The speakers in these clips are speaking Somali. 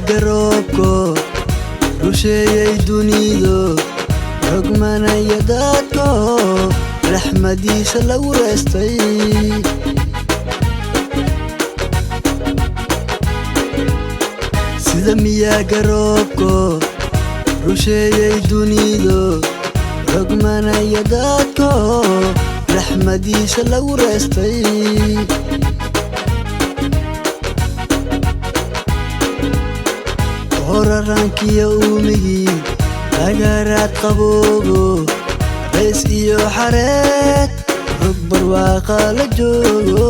garoobko rusheeyay dunidu rogmanaya dadko raxmadiisa lagu reestay sida miyaa garoobko rusheeyay dunidu rogmanaya dadko raxmadiisa lagu reestay horarankiya uumigii agaraad qaboobo rees iyo xareed rog barwaaqa la joogo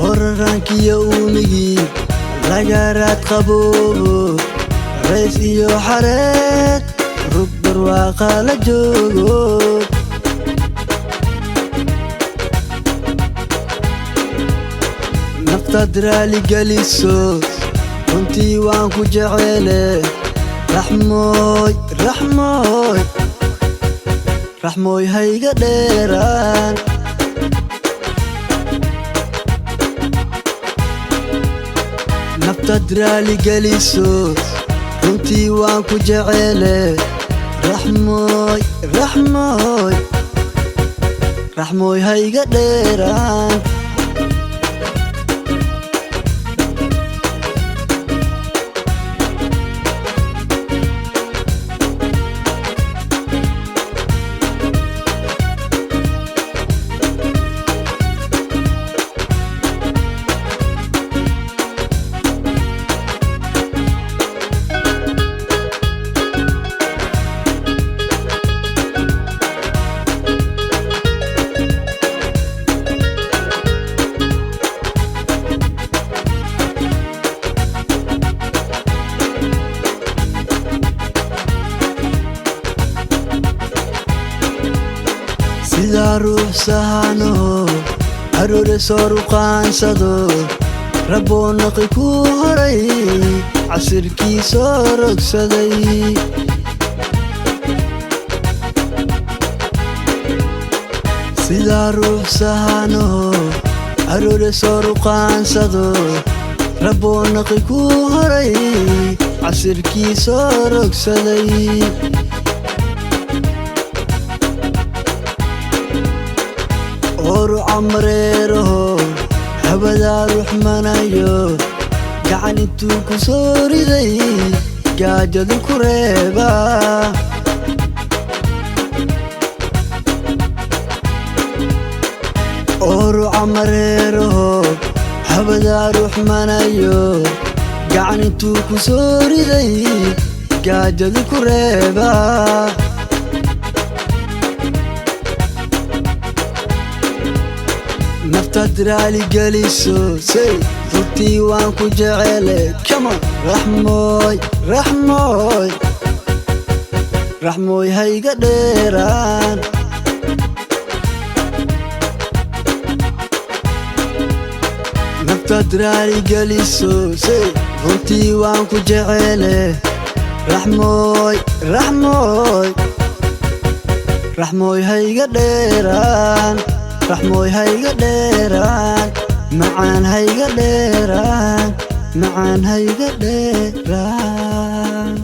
horarankiya uumigii agaraad qaboobo rees iyo xareed rog barwaaqa la joogo naftaad raali geliso runtii waan ku jecele raxmooy hayga dheeraan naftaad raali geliso runtii waan ku jecele raxmooy hayga dheeraan sida ruux sahano aroore soo ruqaansado raboo naqi ku horay casirkii soo rogsaday sida ruux sahano aroore soo ruqaansado raboo naqi ku horay casirkii soo rogsaday oru camreeraho habadaa ruxmanayo gacan intuu ku soo riday gaajadu ku reeba oru camreeraho habadaa ruxmanayo gacan intuu ku soo riday gaajadu ku reeba naftaad raali geliso say runtii waan ku jecele raxmooy hayga dheeraan naftaad raali geliso say runtii waan ku jecele raxmooy hayga dheeraan raxmooy hayga dheeraan macaan hayga dheeraan